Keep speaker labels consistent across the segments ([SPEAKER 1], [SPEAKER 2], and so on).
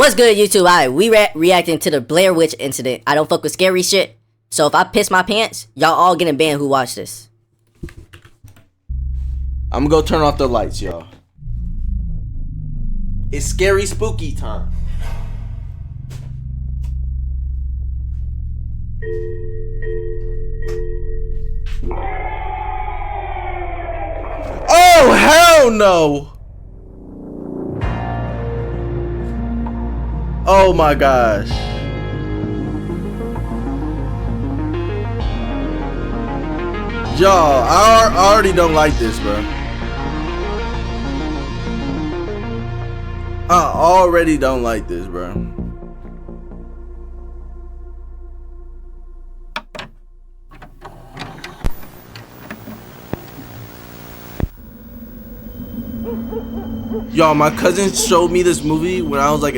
[SPEAKER 1] What's good, YouTube? Alright, we reacting to the Blair Witch incident. I don't fuck with scary shit. So if I piss my pants, y'all all getting banned who watch this.
[SPEAKER 2] I'm gonna go turn off the lights, y'all. It's scary spooky time. Oh, hell no! Oh my gosh. Y'all, I already don't like this, bro. I already don't like this, bro. Y'all, my cousin showed me this movie when I was like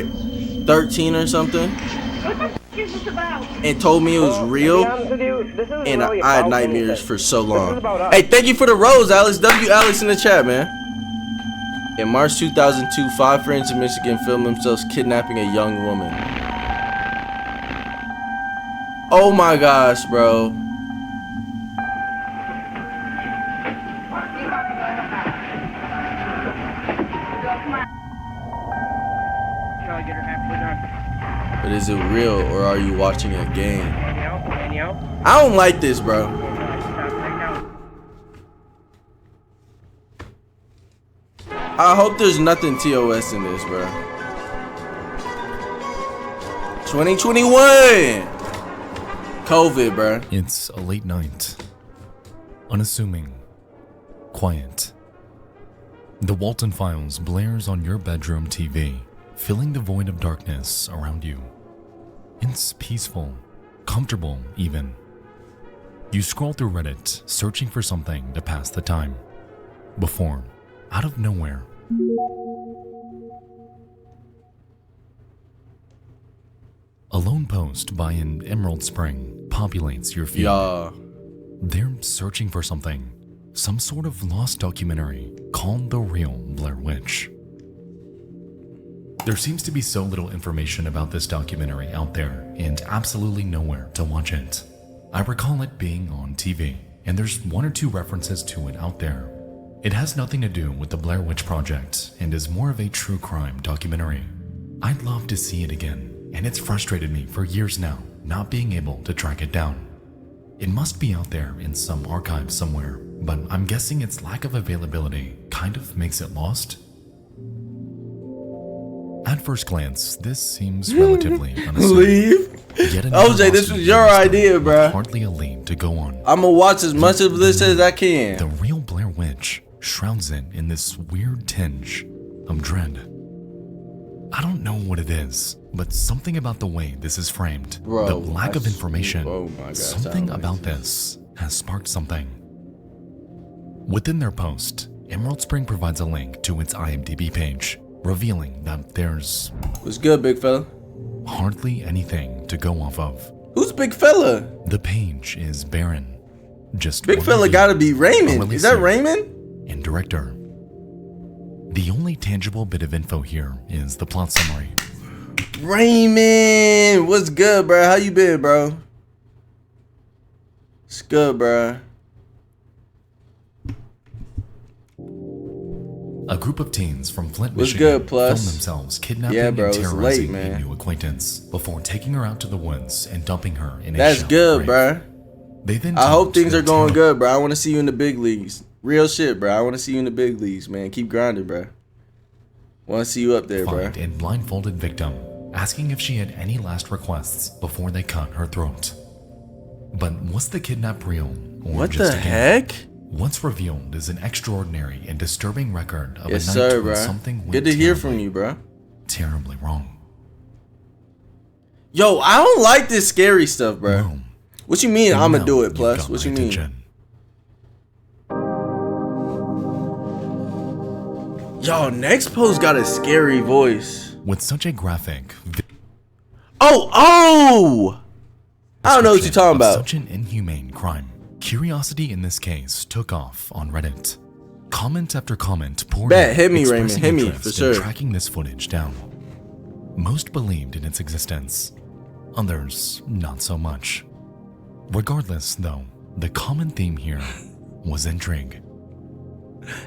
[SPEAKER 2] 13 or something and told me it was real, and I had nightmares for so long. Hey, thank you for the rose, Alex. W. Alex in the chat, man. In March 2002, 5 friends in Michigan filmed themselves kidnapping a young woman. Oh my gosh, bro. But is it real, or are you watching a game? I don't like this, bro. I hope there's nothing TOS in this, bro. 2021! COVID, bro.
[SPEAKER 3] It's a late night. Unassuming. Quiet. The Walton Files blares on your bedroom TV, filling the void of darkness around you. It's peaceful, comfortable even. You scroll through Reddit, searching for something to pass the time. Before, out of nowhere, a lone post by an Emerald Spring populates your feed.
[SPEAKER 2] Yeah.
[SPEAKER 3] They're searching for something, some sort of lost documentary called The Real Blair Witch. There seems to be so little information about this documentary out there and absolutely nowhere to watch it. I recall it being on TV, and there's 1 or 2 references to it out there. It has nothing to do with the Blair Witch Project and is more of a true crime documentary. I'd love to see it again, and it's frustrated me for years now not being able to track it down. It must be out there in some archive somewhere, but I'm guessing its lack of availability kind of makes it lost. At first glance, this seems relatively unassuming.
[SPEAKER 2] Leave? OJ, this was your idea, bro.
[SPEAKER 3] Hardly a lead to go on.
[SPEAKER 2] I'm gonna watch as much of this as I can.
[SPEAKER 3] The Real Blair Witch shrouds it in this weird tinge of dread. I don't know what it is, but something about the way this is framed,
[SPEAKER 2] Bro,
[SPEAKER 3] the lack of information,
[SPEAKER 2] oh my God,
[SPEAKER 3] something about this has sparked something. Within their post, Emerald Spring provides a link to its IMDb page, revealing that there's
[SPEAKER 2] What's good, big fella?
[SPEAKER 3] hardly anything to go off of.
[SPEAKER 2] Who's big fella?
[SPEAKER 3] The page is barren. Just
[SPEAKER 2] Big
[SPEAKER 3] one
[SPEAKER 2] fella
[SPEAKER 3] review,
[SPEAKER 2] gotta be
[SPEAKER 3] a
[SPEAKER 2] Raymond.
[SPEAKER 3] release
[SPEAKER 2] Is that
[SPEAKER 3] date,
[SPEAKER 2] Raymond?
[SPEAKER 3] and director. The only tangible bit of info here is the plot summary.
[SPEAKER 2] Raymond! What's good, bro? How you been, bro? It's good, bro.
[SPEAKER 3] A group of teens from Flint,
[SPEAKER 2] What's
[SPEAKER 3] Michigan,
[SPEAKER 2] good, Plus?
[SPEAKER 3] filmed themselves kidnapping
[SPEAKER 2] Yeah, bro,
[SPEAKER 3] and
[SPEAKER 2] it's
[SPEAKER 3] terrorizing
[SPEAKER 2] late,
[SPEAKER 3] a
[SPEAKER 2] man.
[SPEAKER 3] new acquaintance before taking her out to the woods and dumping her in a
[SPEAKER 2] That's
[SPEAKER 3] shallow
[SPEAKER 2] good,
[SPEAKER 3] grave.
[SPEAKER 2] bro.
[SPEAKER 3] They then
[SPEAKER 2] I hope
[SPEAKER 3] told
[SPEAKER 2] things
[SPEAKER 3] their
[SPEAKER 2] are going
[SPEAKER 3] terror-
[SPEAKER 2] good, bro. I want to see you in the big leagues. Real shit, bro. I want to see you in the big leagues, man. Keep grinding, bro. Want to see you up there, bro.
[SPEAKER 3] Find and blindfolded victim, asking if she had any last requests before they cut her throat. But was the kidnap real, or
[SPEAKER 2] What
[SPEAKER 3] just
[SPEAKER 2] the
[SPEAKER 3] a game?
[SPEAKER 2] heck?
[SPEAKER 3] What's revealed is an extraordinary and disturbing record of
[SPEAKER 2] Yes,
[SPEAKER 3] a night
[SPEAKER 2] sir,
[SPEAKER 3] when
[SPEAKER 2] bro.
[SPEAKER 3] something went
[SPEAKER 2] Good to hear
[SPEAKER 3] terribly,
[SPEAKER 2] from you, bro.
[SPEAKER 3] terribly wrong.
[SPEAKER 2] Yo, I don't like this scary stuff, bro.
[SPEAKER 3] Boom.
[SPEAKER 2] What you mean
[SPEAKER 3] And
[SPEAKER 2] I'ma
[SPEAKER 3] now
[SPEAKER 2] do it,
[SPEAKER 3] you've
[SPEAKER 2] Plus?
[SPEAKER 3] got
[SPEAKER 2] What
[SPEAKER 3] my
[SPEAKER 2] you mean?
[SPEAKER 3] attention.
[SPEAKER 2] Yo, Nexpo's got a scary voice.
[SPEAKER 3] With such a graphic
[SPEAKER 2] Oh! I don't know what you're talking
[SPEAKER 3] of
[SPEAKER 2] about.
[SPEAKER 3] such an inhumane crime, curiosity in this case took off on Reddit. Comment after comment poured
[SPEAKER 2] Bet,
[SPEAKER 3] in,
[SPEAKER 2] hit me, Raymond,
[SPEAKER 3] expressing
[SPEAKER 2] hit me,
[SPEAKER 3] interest
[SPEAKER 2] for
[SPEAKER 3] in
[SPEAKER 2] sure.
[SPEAKER 3] tracking this footage down. Most believed in its existence, others not so much. Regardless, though, the common theme here was intrigue.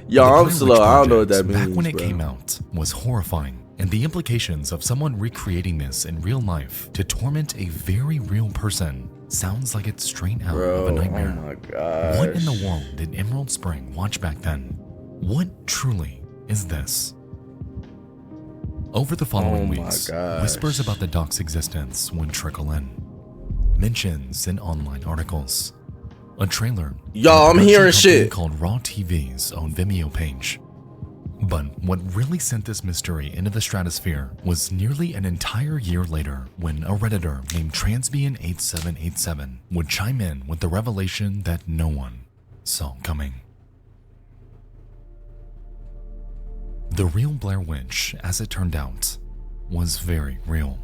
[SPEAKER 2] Yo,
[SPEAKER 3] The
[SPEAKER 2] I'm
[SPEAKER 3] Blair
[SPEAKER 2] slow.
[SPEAKER 3] Witch
[SPEAKER 2] I don't know what that
[SPEAKER 3] Project,
[SPEAKER 2] means,
[SPEAKER 3] back when it
[SPEAKER 2] bro.
[SPEAKER 3] came out, was horrifying, and the implications of someone recreating this in real life to torment a very real person sounds like it's straight out of a nightmare.
[SPEAKER 2] Oh my gosh.
[SPEAKER 3] What in the world did Emerald Spring watch back then? What truly is this? Over the following
[SPEAKER 2] Oh my
[SPEAKER 3] weeks,
[SPEAKER 2] gosh.
[SPEAKER 3] whispers about the doc's existence would trickle in. Mentions in online articles. A trailer.
[SPEAKER 2] Yo,
[SPEAKER 3] on a
[SPEAKER 2] I'm
[SPEAKER 3] production
[SPEAKER 2] hearing
[SPEAKER 3] company
[SPEAKER 2] shit.
[SPEAKER 3] Called Raw TV's own Vimeo page. But what really sent this mystery into the stratosphere was nearly an entire year later when a Redditor named Transbian8787 would chime in with the revelation that no one saw coming. The real Blair Witch, as it turned out, was very real.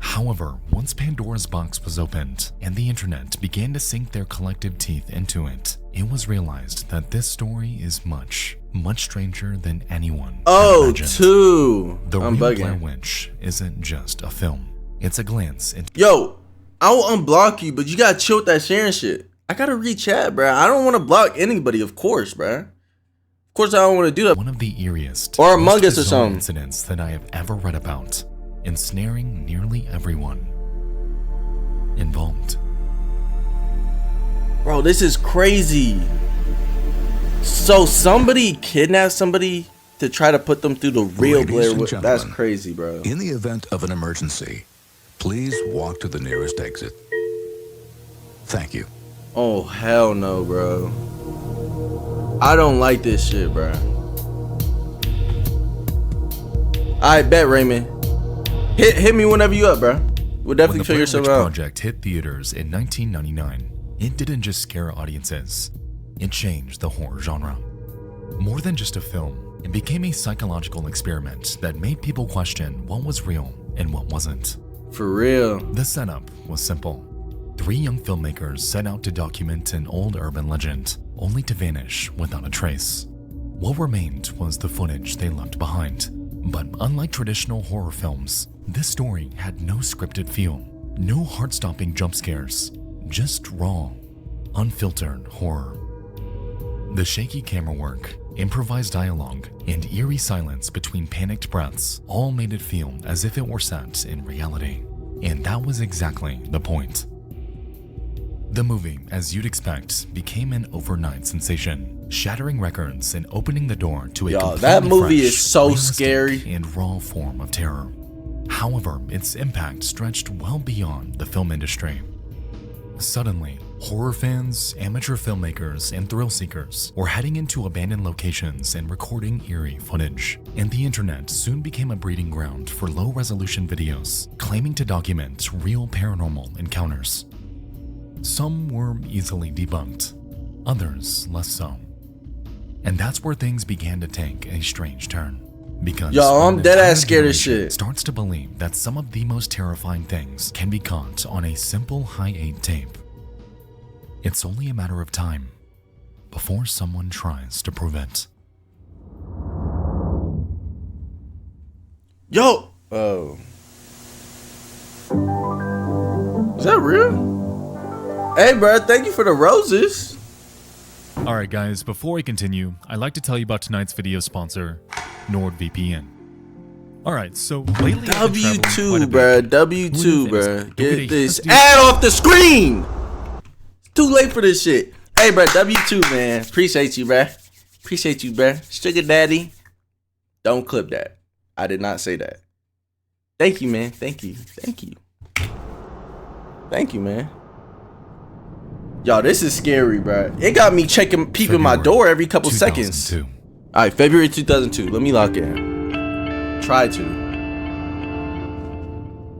[SPEAKER 3] However, once Pandora's box was opened and the internet began to sink their collective teeth into it, it was realized that this story is much, much stranger than anyone had
[SPEAKER 2] Oh,
[SPEAKER 3] imagined.
[SPEAKER 2] two.
[SPEAKER 3] The
[SPEAKER 2] I'm
[SPEAKER 3] real Blair
[SPEAKER 2] bugging.
[SPEAKER 3] Witch isn't just a film. It's a glance into
[SPEAKER 2] Yo, I will unblock you, but you gotta chill with that sharing shit. I gotta read chat, bro. I don't want to block anybody, of course, bro. Of course, I don't want to do that.
[SPEAKER 3] one of the eeriest
[SPEAKER 2] Or
[SPEAKER 3] most
[SPEAKER 2] Among Us or
[SPEAKER 3] bizarre
[SPEAKER 2] something.
[SPEAKER 3] incidents that I have ever read about, ensnaring nearly everyone involved.
[SPEAKER 2] Bro, this is crazy. So somebody kidnapped somebody to try to put them through the real
[SPEAKER 4] Ladies
[SPEAKER 2] Blair
[SPEAKER 4] and
[SPEAKER 2] Witch. That's
[SPEAKER 4] gentlemen,
[SPEAKER 2] crazy, bro.
[SPEAKER 4] In the event of an emergency, please walk to the nearest exit. Thank you.
[SPEAKER 2] Oh, hell no, bro. I don't like this shit, bro. I bet, Raymond. Hit me whenever you up, bro. We'll
[SPEAKER 3] When
[SPEAKER 2] definitely
[SPEAKER 3] the
[SPEAKER 2] figure
[SPEAKER 3] Blair Witch
[SPEAKER 2] something out.
[SPEAKER 3] Project hit theaters in 1999, it didn't just scare audiences, it changed the horror genre. More than just a film, it became a psychological experiment that made people question what was real and what wasn't.
[SPEAKER 2] For real.
[SPEAKER 3] The setup was simple. 3 young filmmakers set out to document an old urban legend, only to vanish without a trace. What remained was the footage they left behind. But unlike traditional horror films, this story had no scripted feel, no heart-stopping jump scares, just raw, unfiltered horror. The shaky camera work, improvised dialogue, and eerie silence between panicked breaths all made it feel as if it were set in reality. And that was exactly the point. The movie, as you'd expect, became an overnight sensation, shattering records and opening the door to a
[SPEAKER 2] Yo,
[SPEAKER 3] completely
[SPEAKER 2] that movie
[SPEAKER 3] fresh,
[SPEAKER 2] is so
[SPEAKER 3] realistic,
[SPEAKER 2] scary.
[SPEAKER 3] and raw form of terror. However, its impact stretched well beyond the film industry. Suddenly, horror fans, amateur filmmakers, and thrill seekers were heading into abandoned locations and recording eerie footage, and the internet soon became a breeding ground for low-resolution videos claiming to document real paranormal encounters. Some were easily debunked, others less so. And that's where things began to take a strange turn. Because
[SPEAKER 2] Yo,
[SPEAKER 3] when
[SPEAKER 2] I'm
[SPEAKER 3] an
[SPEAKER 2] dead ass
[SPEAKER 3] entire
[SPEAKER 2] scared of
[SPEAKER 3] generation
[SPEAKER 2] shit.
[SPEAKER 3] starts to believe that some of the most terrifying things can be caught on a simple high-8 tape, it's only a matter of time before someone tries to prove it.
[SPEAKER 2] Yo. Oh. Is that real? Hey, bro. Thank you for the roses.
[SPEAKER 3] Alright guys, before we continue, I'd like to tell you about tonight's video sponsor, NordVPN. Alright, so lately I've been traveling quite a
[SPEAKER 2] W2,
[SPEAKER 3] bit.
[SPEAKER 2] bro. W2,
[SPEAKER 3] Who
[SPEAKER 2] bro.
[SPEAKER 3] knows?
[SPEAKER 2] Get this
[SPEAKER 3] Let's do-
[SPEAKER 2] ad off the screen. It's too late for this shit. Hey, bro. W2, man. Appreciate you, bro. Appreciate you, bro. Sugar daddy. Don't clip that. I did not say that. Thank you, man. Thank you. Thank you. Thank you, man. Yo, this is scary, bro. It got me peeping my
[SPEAKER 3] February
[SPEAKER 2] door every couple seconds.
[SPEAKER 3] 2002.
[SPEAKER 2] All right, February 2002. Let me lock in. Try to.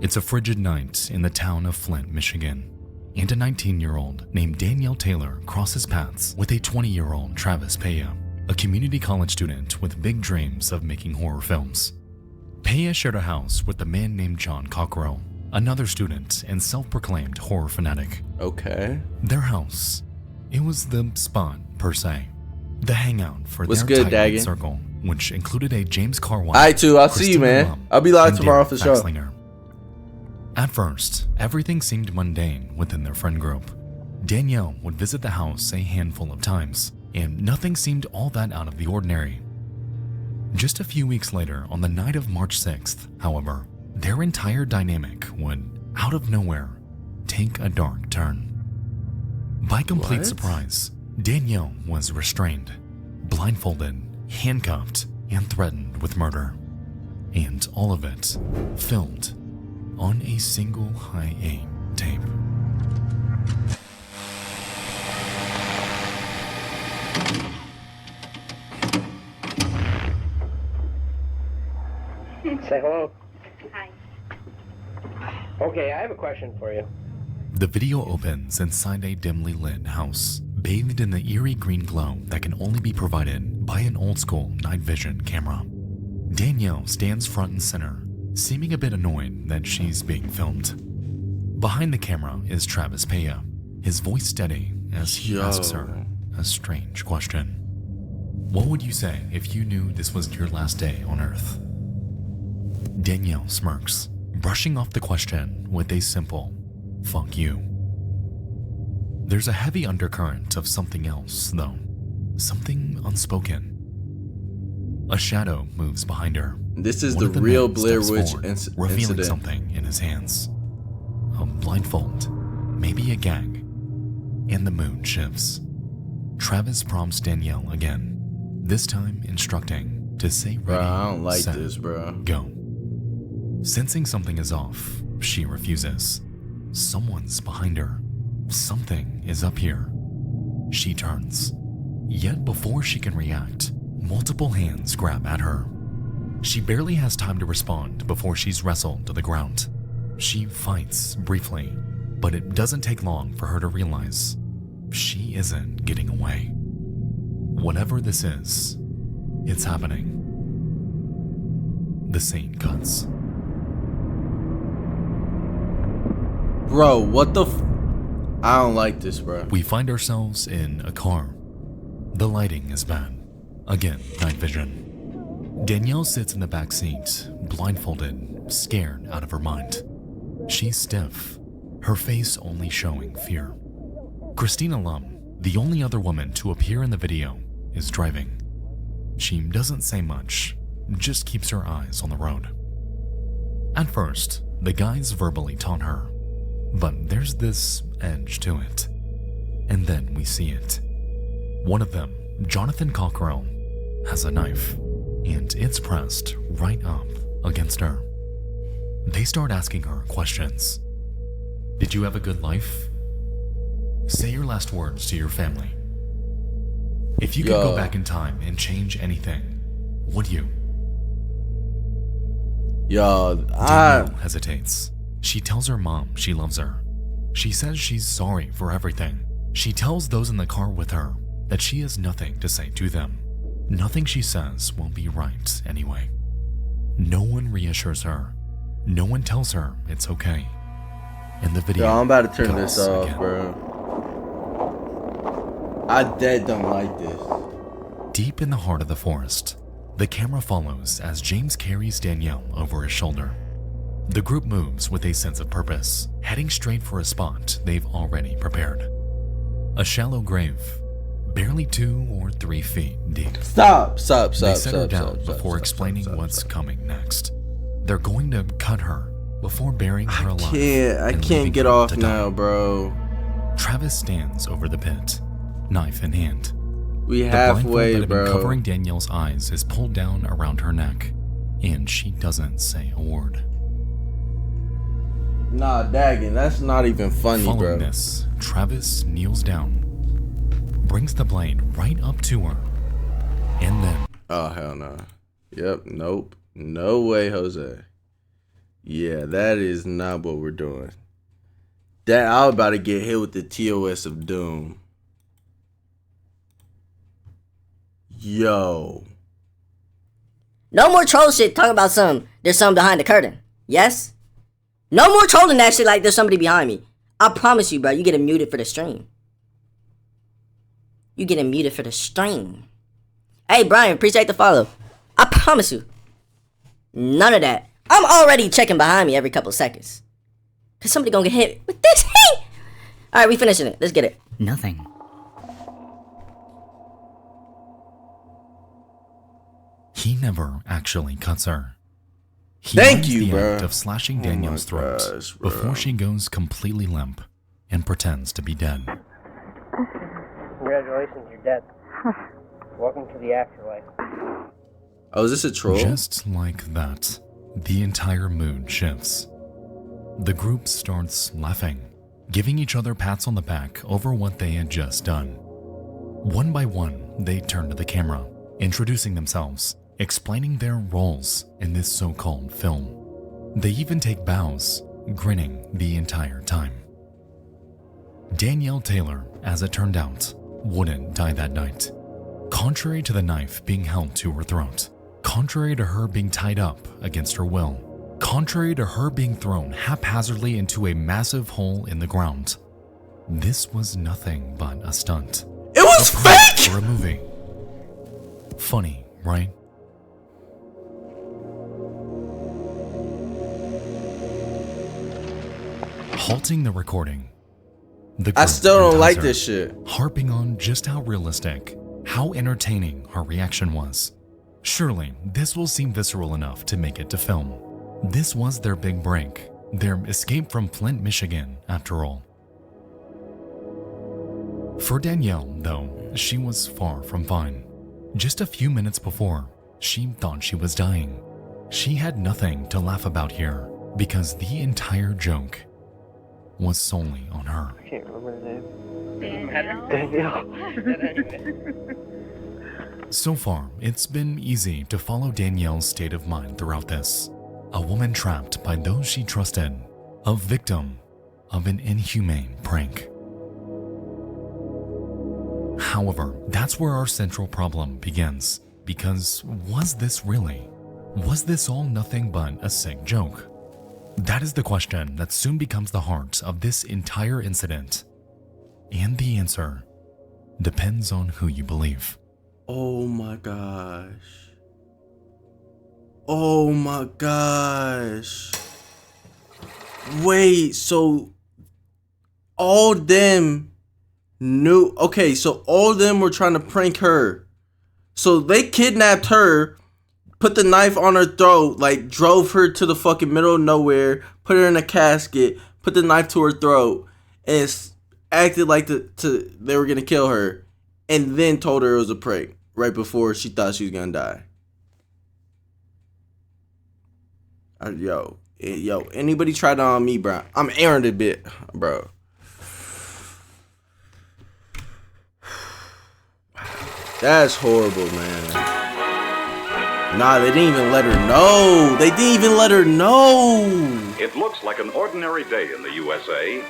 [SPEAKER 3] It's a frigid night in the town of Flint, Michigan, and a 19-year-old named Danielle Taylor crosses paths with a 20-year-old Travis Peya, a community college student with big dreams of making horror films. Peya shared a house with a man named John Cockrell, another student and self-proclaimed horror fanatic.
[SPEAKER 2] Okay.
[SPEAKER 3] Their house, it was the spot per se, the hangout for
[SPEAKER 2] What's
[SPEAKER 3] their
[SPEAKER 2] good,
[SPEAKER 3] tight-knit
[SPEAKER 2] Daggett?
[SPEAKER 3] circle, which included a James Carwine.
[SPEAKER 2] All right, too. I'll see you,
[SPEAKER 3] Christina
[SPEAKER 2] man.
[SPEAKER 3] Lum,
[SPEAKER 2] I'll be live
[SPEAKER 3] and
[SPEAKER 2] tomorrow
[SPEAKER 3] Derek
[SPEAKER 2] for sure.
[SPEAKER 3] Baxlinger. At first, everything seemed mundane within their friend group. Danielle would visit the house a handful of times, and nothing seemed all that out of the ordinary. Just a few weeks later, on the night of March 6th, however, their entire dynamic would, out of nowhere, take a dark turn. By complete surprise, Danielle was restrained, blindfolded, handcuffed, and threatened with murder. And all of it filmed on a single high-A tape.
[SPEAKER 5] Say hello.
[SPEAKER 6] Hi.
[SPEAKER 5] Okay, I have a question for you.
[SPEAKER 3] The video opens inside a dimly lit house, bathed in the eerie green glow that can only be provided by an old-school night vision camera. Danielle stands front and center, seeming a bit annoyed that she's being filmed. Behind the camera is Travis Paya, his voice steady as he asks her a strange question. What would you say if you knew this was your last day on Earth? Danielle smirks, brushing off the question with a simple, "Fuck you." There's a heavy undercurrent of something else, though. Something unspoken. A shadow moves behind her.
[SPEAKER 2] This is
[SPEAKER 3] One
[SPEAKER 2] the
[SPEAKER 3] of
[SPEAKER 2] real
[SPEAKER 3] men
[SPEAKER 2] Blair
[SPEAKER 3] steps
[SPEAKER 2] Witch
[SPEAKER 3] forward,
[SPEAKER 2] incident.
[SPEAKER 3] revealing something in his hands. A blindfold, maybe a gag, and the mood shifts. Travis prompts Danielle again, this time instructing to say ready,
[SPEAKER 2] Bro, I don't like
[SPEAKER 3] set,
[SPEAKER 2] this, bro.
[SPEAKER 3] go. Sensing something is off, she refuses. Someone's behind her. Something is up here. She turns. Yet before she can react, multiple hands grab at her. She barely has time to respond before she's wrestled to the ground. She fights briefly, but it doesn't take long for her to realize she isn't getting away. Whatever this is, it's happening. The scene cuts.
[SPEAKER 2] Bro, what the I don't like this, bro.
[SPEAKER 3] We find ourselves in a car. The lighting is bad. Again, night vision. Danielle sits in the back seat, blindfolded, scared out of her mind. She's stiff, her face only showing fear. Christina Lum, the only other woman to appear in the video, is driving. She doesn't say much, just keeps her eyes on the road. At first, the guys verbally taunt her, but there's this edge to it. And then we see it. One of them, Jonathan Cockrell, has a knife, and it's pressed right up against her. They start asking her questions. Did you have a good life? Say your last words to your family. If you could go back in time and change anything, would you? Danielle hesitates. She tells her mom she loves her. She says she's sorry for everything. She tells those in the car with her that she has nothing to say to them. Nothing she says will be right anyway. No one reassures her. No one tells her it's okay. And the video
[SPEAKER 2] I'm about to turn this off,
[SPEAKER 3] again.
[SPEAKER 2] bro. I dead don't like this.
[SPEAKER 3] Deep in the heart of the forest, the camera follows as James carries Danielle over his shoulder. The group moves with a sense of purpose, heading straight for a spot they've already prepared. A shallow grave, barely 2 or 3 feet deep.
[SPEAKER 2] Stop.
[SPEAKER 3] They set her down before explaining what's coming next. They're going to cut her before burying her alive.
[SPEAKER 2] I can't get off now, bro.
[SPEAKER 3] Travis stands over the pit, knife in hand.
[SPEAKER 2] We
[SPEAKER 3] The
[SPEAKER 2] halfway,
[SPEAKER 3] blindfold that had been
[SPEAKER 2] bro.
[SPEAKER 3] covering Danielle's eyes is pulled down around her neck, and she doesn't say a word.
[SPEAKER 2] Nah, dagging, that's not even funny,
[SPEAKER 3] Following
[SPEAKER 2] bro.
[SPEAKER 3] this, Travis kneels down, brings the blade right up to her, and then...
[SPEAKER 2] Oh, hell no. Yep, nope. No way, Jose. Yeah, that is not what we're doing. That I was about to get hit with the TOS of Doom. Yo.
[SPEAKER 1] No more troll shit talking about there's something behind the curtain. Yes? No more trolling that shit like there's somebody behind me. I promise you, bro, you getting muted for the stream. You getting muted for the stream. Hey, Brian, appreciate the follow. I promise you. None of that. I'm already checking behind me every couple seconds. Cause somebody gonna get hit with this heat. Alright, we finishing it. Let's get it.
[SPEAKER 6] Nothing.
[SPEAKER 3] He never actually cuts her. He
[SPEAKER 2] Thank
[SPEAKER 3] learns
[SPEAKER 2] you,
[SPEAKER 3] the
[SPEAKER 2] bro.
[SPEAKER 3] act of slashing Danielle's throat
[SPEAKER 2] gosh, bro.
[SPEAKER 3] before she goes completely limp and pretends to be dead.
[SPEAKER 5] Congratulations, you're dead. Welcome to the afterlife.
[SPEAKER 2] Oh, is this a troll?
[SPEAKER 3] Just like that, the entire mood shifts. The group starts laughing, giving each other pats on the back over what they had just done. One by one, they turn to the camera, introducing themselves, explaining their roles in this so-called film. They even take bows, grinning the entire time. Danielle Taylor, as it turned out, wouldn't die that night. Contrary to the knife being held to her throat, contrary to her being tied up against her will, contrary to her being thrown haphazardly into a massive hole in the ground, this was nothing but a stunt.
[SPEAKER 2] It was fake!
[SPEAKER 3] For a movie. Funny, right? Halting the recording. The
[SPEAKER 2] I
[SPEAKER 3] group
[SPEAKER 2] still don't like
[SPEAKER 3] advisor,
[SPEAKER 2] this shit.
[SPEAKER 3] harping on just how realistic, how entertaining her reaction was. Surely, this will seem visceral enough to make it to film. This was their big break, their escape from Flint, Michigan, after all. For Danielle, though, she was far from fine. Just a few minutes before, she thought she was dying. She had nothing to laugh about here, because the entire joke was solely on her.
[SPEAKER 5] I can't remember the name. Danielle.
[SPEAKER 3] So far, it's been easy to follow Danielle's state of mind throughout this. A woman trapped by those she trusted, a victim of an inhumane prank. However, that's where our central problem begins, because was this really? Was this all nothing but a sick joke? That is the question that soon becomes the heart of this entire incident. And the answer depends on who you believe.
[SPEAKER 2] Oh my gosh. Oh my gosh. Wait, so all them knew. Okay, so all them were trying to prank her. So they kidnapped her, put the knife on her throat, like drove her to the fucking middle of nowhere, put her in a casket, put the knife to her throat, and acted like they were gonna kill her, and then told her it was a prank right before she thought she was gonna die. Yo, anybody try that on me, bro? I'm airing a bit, bro. That's horrible, man. Nah, they didn't even let her know. They didn't even let her know.
[SPEAKER 7] It looks like an ordinary day in the USA,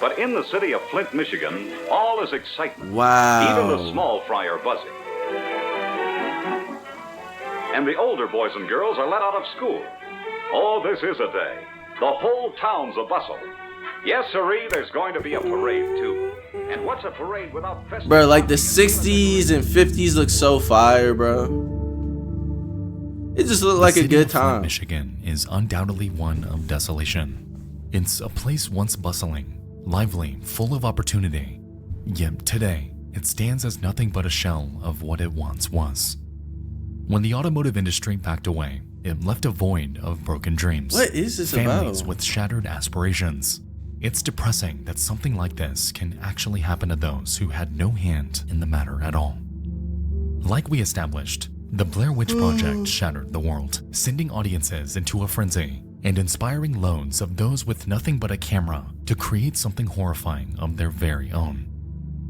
[SPEAKER 7] but in the city of Flint, Michigan, all is excitement.
[SPEAKER 2] Wow.
[SPEAKER 7] Even the small fry are buzzing. And the older boys and girls are let out of school. Oh, this is a day. The whole town's a bustle. Yes, sirree, there's going to be a parade, too. And what's a parade without festival?
[SPEAKER 2] Bro, like the 60s and 50s look so fire, bro. It just looked like a good time.
[SPEAKER 3] Michigan is undoubtedly one of desolation. It's a place once bustling, lively, full of opportunity. Yet today, it stands as nothing but a shell of what it once was. When the automotive industry backed away, it left a void of broken dreams.
[SPEAKER 2] What is this
[SPEAKER 3] families
[SPEAKER 2] about?
[SPEAKER 3] with shattered aspirations. It's depressing that something like this can actually happen to those who had no hand in the matter at all. Like we established, the Blair Witch Project shattered the world, sending audiences into a frenzy and inspiring loads of those with nothing but a camera to create something horrifying of their very own.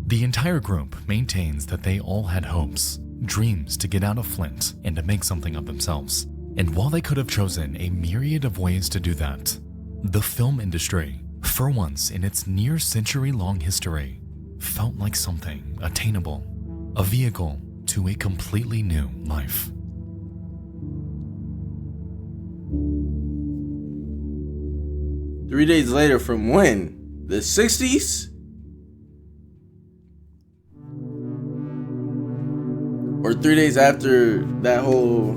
[SPEAKER 3] The entire group maintains that they all had hopes, dreams to get out of Flint and to make something of themselves. And while they could have chosen a myriad of ways to do that, the film industry, for once in its near century-long history, felt like something attainable, a vehicle to a completely new life.
[SPEAKER 2] Three days later from when? The 60s? Or 3 days after that whole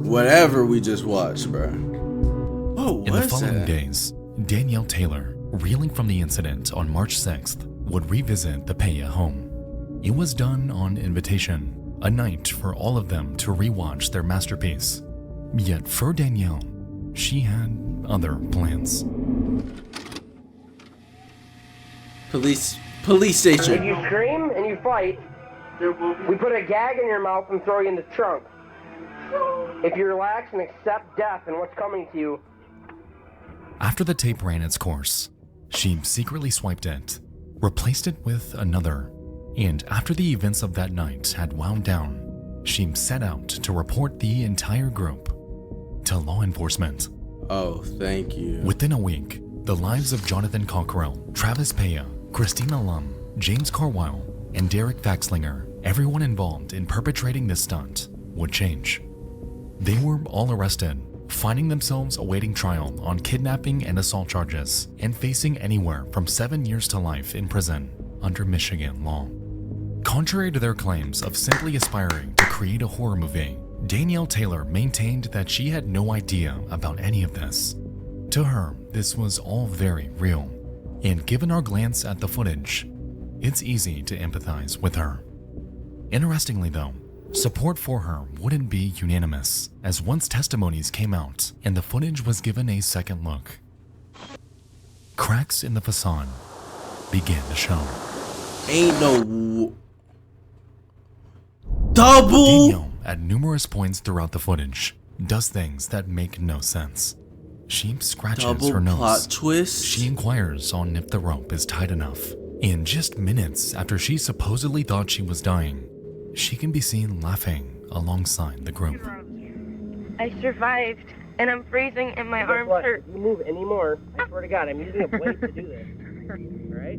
[SPEAKER 2] whatever we just watched, bro. Oh,
[SPEAKER 3] In the following days, Danielle Taylor, reeling from the incident on March 6th, would revisit the Peya home. It was done on invitation, a night for all of them to rewatch their masterpiece. Yet for Danielle, she had other plans.
[SPEAKER 2] Police
[SPEAKER 5] If
[SPEAKER 2] station.
[SPEAKER 5] you scream and you fight, we put a gag in your mouth and throw you in the trunk. If you relax and accept death and what's coming to you.
[SPEAKER 3] After the tape ran its course, she secretly swiped it, replaced it with another, and after the events of that night had wound down, she set out to report the entire group to law enforcement.
[SPEAKER 2] Oh, thank you.
[SPEAKER 3] Within a week, the lives of Jonathan Cockrell, Travis Peya, Christina Lum, James Carwile, and Derek Faxlinger, everyone involved in perpetrating this stunt, would change. They were all arrested, finding themselves awaiting trial on kidnapping and assault charges, and facing anywhere from 7 years to life in prison under Michigan law. Contrary to their claims of simply aspiring to create a horror movie, Danielle Taylor maintained that she had no idea about any of this. To her, this was all very real, and given our glance at the footage, it's easy to empathize with her. Interestingly though, support for her wouldn't be unanimous, as once testimonies came out and the footage was given a second look, cracks in the facade began to show.
[SPEAKER 2] Ain't no double.
[SPEAKER 3] Danielle, at numerous points throughout the footage, does things that make no sense. She scratches
[SPEAKER 2] Double
[SPEAKER 3] her nose.
[SPEAKER 2] plot twist.
[SPEAKER 3] She inquires on if the rope is tight enough. And just minutes after she supposedly thought she was dying, she can be seen laughing alongside the group.
[SPEAKER 6] I survived, and I'm freezing and my arms hurt.
[SPEAKER 5] If you move anymore, I swear to God, I'm using a blade to do this. Alright?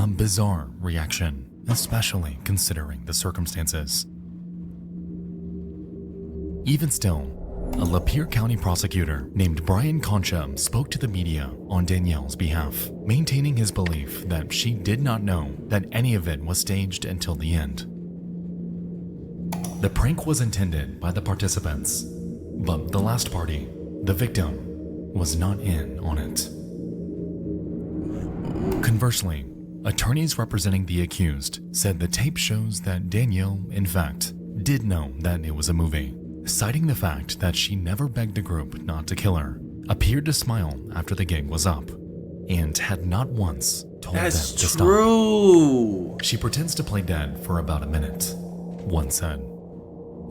[SPEAKER 3] A bizarre reaction, especially considering the circumstances. Even still, a Lapeer County prosecutor named Brian Concha spoke to the media on Danielle's behalf, maintaining his belief that she did not know that any of it was staged until the end. The prank was intended by the participants, but the last party, the victim, was not in on it. Conversely, attorneys representing the accused said the tape shows that Danielle, in fact, did know that it was a movie, citing the fact that she never begged the group not to kill her, appeared to smile after the gig was up, and had not once told them to stop.
[SPEAKER 2] That's true.
[SPEAKER 3] She pretends to play dead for about a minute, one said.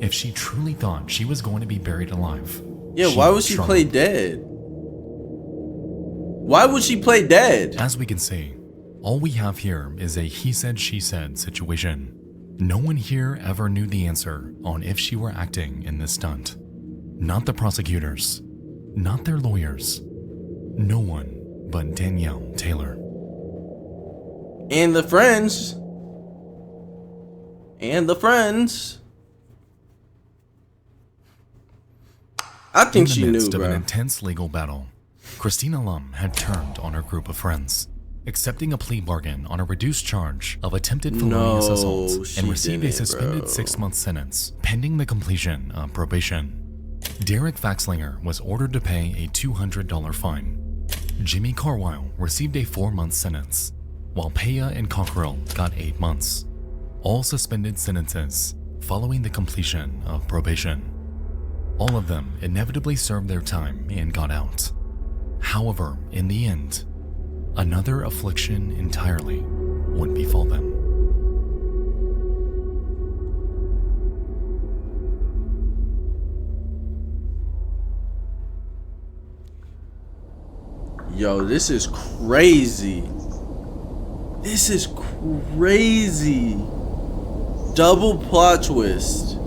[SPEAKER 3] If she truly thought she was going to be buried alive,
[SPEAKER 2] Yeah, why would she play dead? Why would she play dead?
[SPEAKER 3] As we can see, all we have here is a he said, she said situation. No one here ever knew the answer on if she were acting in this stunt. Not the prosecutors, not their lawyers, no one but Danielle Taylor.
[SPEAKER 2] And the friends. I think she
[SPEAKER 3] In the
[SPEAKER 2] knew,
[SPEAKER 3] midst of an
[SPEAKER 2] bro.
[SPEAKER 3] intense legal battle, Christina Lum had turned on her group of friends, accepting a plea bargain on a reduced charge of attempted felonious assault,
[SPEAKER 2] she
[SPEAKER 3] and received a
[SPEAKER 2] didn't,
[SPEAKER 3] suspended
[SPEAKER 2] bro.
[SPEAKER 3] 6-month sentence pending the completion of probation. Derek Faxlinger was ordered to pay a $200 fine. Jimmy Carwile received a 4-month sentence, while Peya and Cockrell got 8 months. All suspended sentences following the completion of probation. All of them inevitably served their time and got out. However, in the end, another affliction entirely would befall them.
[SPEAKER 2] Yo, this is crazy. This is crazy. Double plot twist.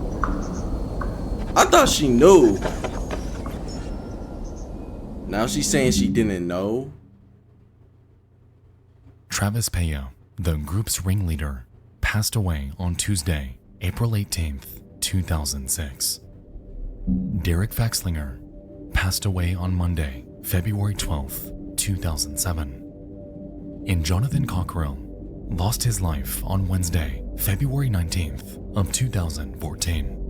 [SPEAKER 2] I thought she knew. Now she's saying she didn't know.
[SPEAKER 3] Travis Peya, the group's ringleader, passed away on Tuesday, April 18th, 2006. Derek Faxlinger passed away on Monday, February 12th, 2007. And Jonathan Cockrell lost his life on Wednesday, February 19th of 2014.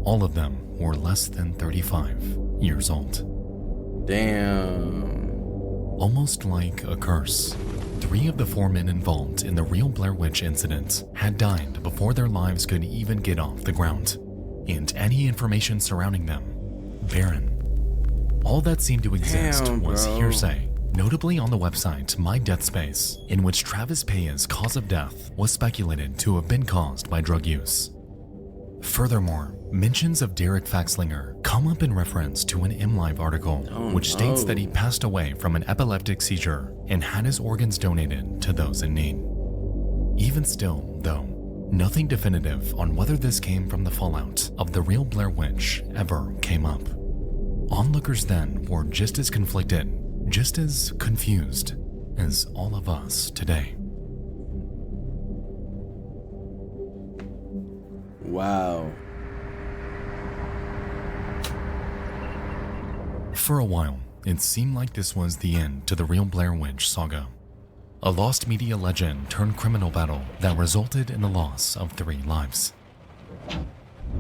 [SPEAKER 3] All of them were less than 35 years old.
[SPEAKER 2] Damn.
[SPEAKER 3] Almost like a curse, 3 of the 4 men involved in the real Blair Witch incident had died before their lives could even get off the ground, and any information surrounding them, barren. All that seemed to exist was hearsay, notably on the website My Death Space, in which Travis Paya's cause of death was speculated to have been caused by drug use. Furthermore, mentions of Derek Faxlinger come up in reference to an MLive article, which states that he passed away from an epileptic seizure and had his organs donated to those in need. Even still, though, nothing definitive on whether this came from the fallout of the real Blair Witch ever came up. Onlookers then were just as conflicted, just as confused as all of us today.
[SPEAKER 2] Wow.
[SPEAKER 3] For a while, it seemed like this was the end to the real Blair Witch saga. A lost media legend turned criminal battle that resulted in the loss of 3 lives.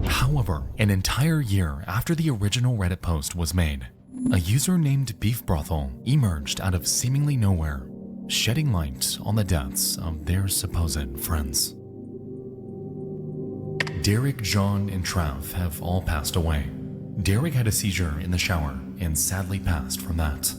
[SPEAKER 3] However, an entire year after the original Reddit post was made, a user named Beef Brothel emerged out of seemingly nowhere, shedding light on the deaths of their supposed friends. Derek, John, and Trav have all passed away. Derek had a seizure in the shower and sadly passed from that.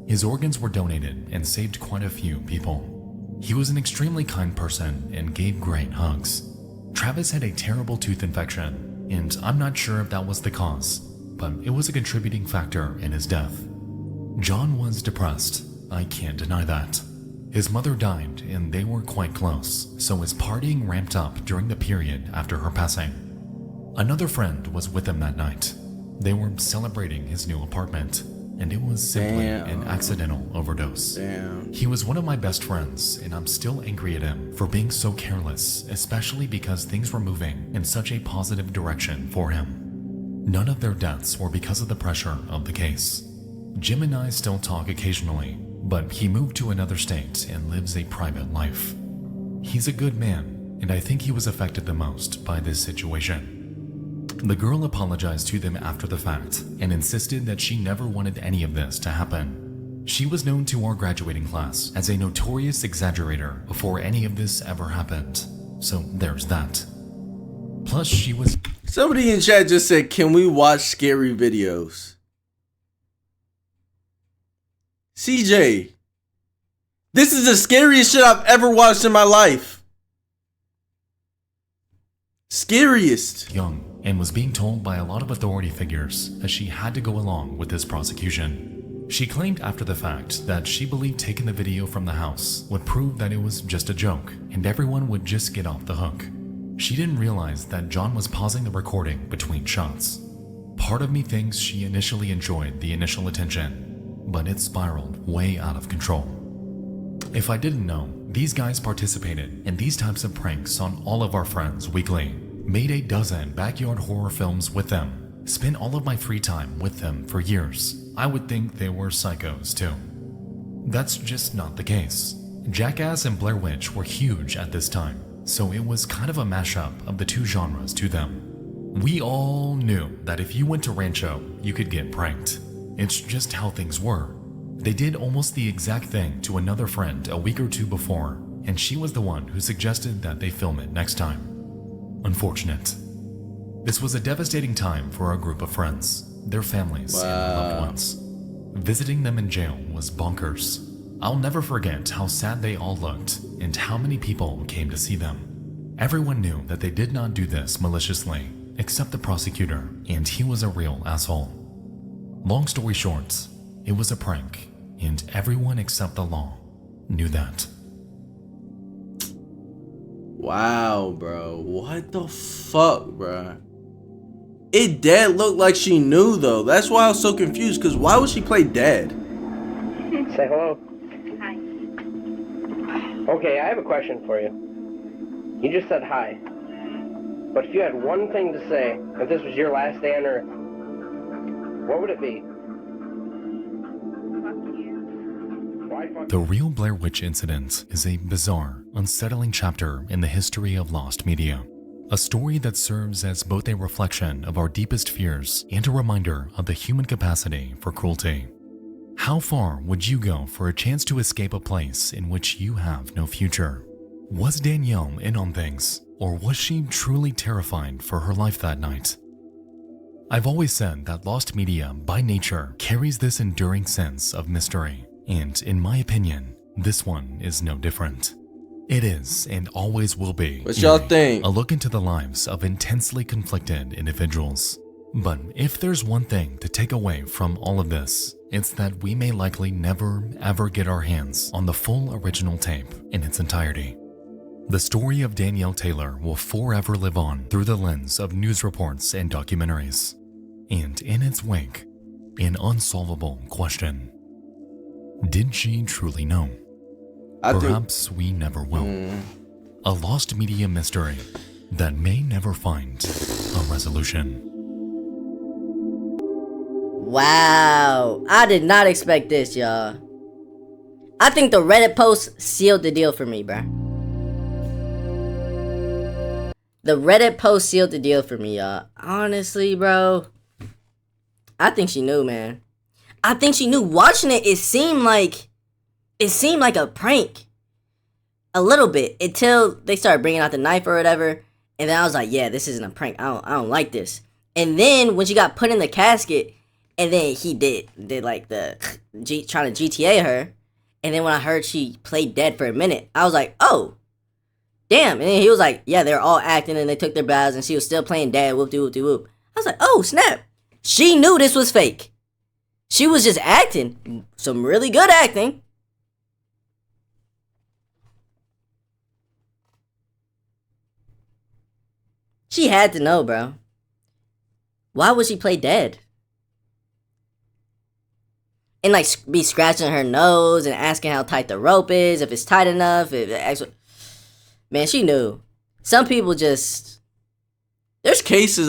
[SPEAKER 3] His organs were donated and saved quite a few people. He was an extremely kind person and gave great hugs. Travis had a terrible tooth infection, and I'm not sure if that was the cause, but it was a contributing factor in his death. John was depressed, I can't deny that. His mother died and they were quite close, so his partying ramped up during the period after her passing. Another friend was with him that night. They were celebrating his new apartment, and it was simply an accidental overdose. He was one of my best friends, and I'm still angry at him for being so careless, especially because things were moving in such a positive direction for him. None of their deaths were because of the pressure of the case. Jim and I still talk occasionally, but he moved to another state and lives a private life. He's a good man, and I think he was affected the most by this situation. The girl apologized to them after the fact and insisted that she never wanted any of this to happen. She was known to our graduating class as a notorious exaggerator before any of this ever happened, so there's that. Plus, she was...
[SPEAKER 2] Somebody in chat just said, can we watch scary videos? CJ, this is the scariest shit I've ever watched in my life. Scariest.
[SPEAKER 3] Young and was being told by a lot of authority figures that she had to go along with this prosecution. She claimed after the fact that she believed taking the video from the house would prove that it was just a joke and everyone would just get off the hook. She didn't realize that John was pausing the recording between shots. Part of me thinks she initially enjoyed the initial attention, but it spiraled way out of control. If I didn't know, these guys participated in these types of pranks on all of our friends weekly, made a dozen backyard horror films with them, spent all of my free time with them for years. I would think they were psychos too. That's just not the case. Jackass and Blair Witch were huge at this time, so it was kind of a mashup of the two genres to them. We all knew that if you went to Rancho, you could get pranked. It's just how things were. They did almost the exact thing to another friend a week or two before, and she was the one who suggested that they film it next time. Unfortunate. This was a devastating time for our group of friends, their families, and their loved ones. Visiting them in jail was bonkers. I'll never forget how sad they all looked and how many people came to see them. Everyone knew that they did not do this maliciously, except the prosecutor, and he was a real asshole. Long story short, it was a prank, and everyone except the law knew that.
[SPEAKER 2] Wow, bro. What the fuck, bro? It dead looked like she knew, though. That's why I was so confused, because why would she play dead?
[SPEAKER 5] Say hello.
[SPEAKER 6] Hi.
[SPEAKER 5] Okay, I have a question for you. You just said hi. But if you had one thing to say, if this was your last day on Earth, what would it be?
[SPEAKER 3] The real Blair Witch incident is a bizarre, unsettling chapter in the history of lost media. A story that serves as both a reflection of our deepest fears and a reminder of the human capacity for cruelty. How far would you go for a chance to escape a place in which you have no future? Was Danielle in on things, or was she truly terrified for her life that night? I've always said that lost media, by nature, carries this enduring sense of mystery, and in my opinion, this one is no different. It is, and always will be,
[SPEAKER 2] what y'all think?
[SPEAKER 3] A look into the lives of intensely conflicted individuals. But if there's one thing to take away from all of this, it's that we may likely never, ever get our hands on the full original tape in its entirety. The story of Danielle Taylor will forever live on through the lens of news reports and documentaries. And in its wake, an unsolvable question. Did she truly know? Perhaps we never will. A lost media mystery that may never find a resolution.
[SPEAKER 1] Wow, I did not expect this, y'all. I think the Reddit post sealed the deal for me, bruh. The Reddit post sealed the deal for me, y'all. Honestly, bro, I think she knew, man. I think she knew. Watching it, it seemed like a prank. A little bit, until they started bringing out the knife or whatever, and then I was like, yeah, this isn't a prank. I don't like this. And then when she got put in the casket, and then he did like the trying to GTA her, and then when I heard she played dead for a minute, I was like, oh, damn. And then he was like, yeah, they're all acting and they took their bows and she was still playing dead, whoop-de-whoop-de-whoop. I was like, oh, snap. She knew this was fake. She was just acting. Some really good acting. She had to know, bro. Why would she play dead? And like be scratching her nose and asking how tight the rope is, if it's tight enough, if it actually... Man, she knew. Some people just...
[SPEAKER 2] There's cases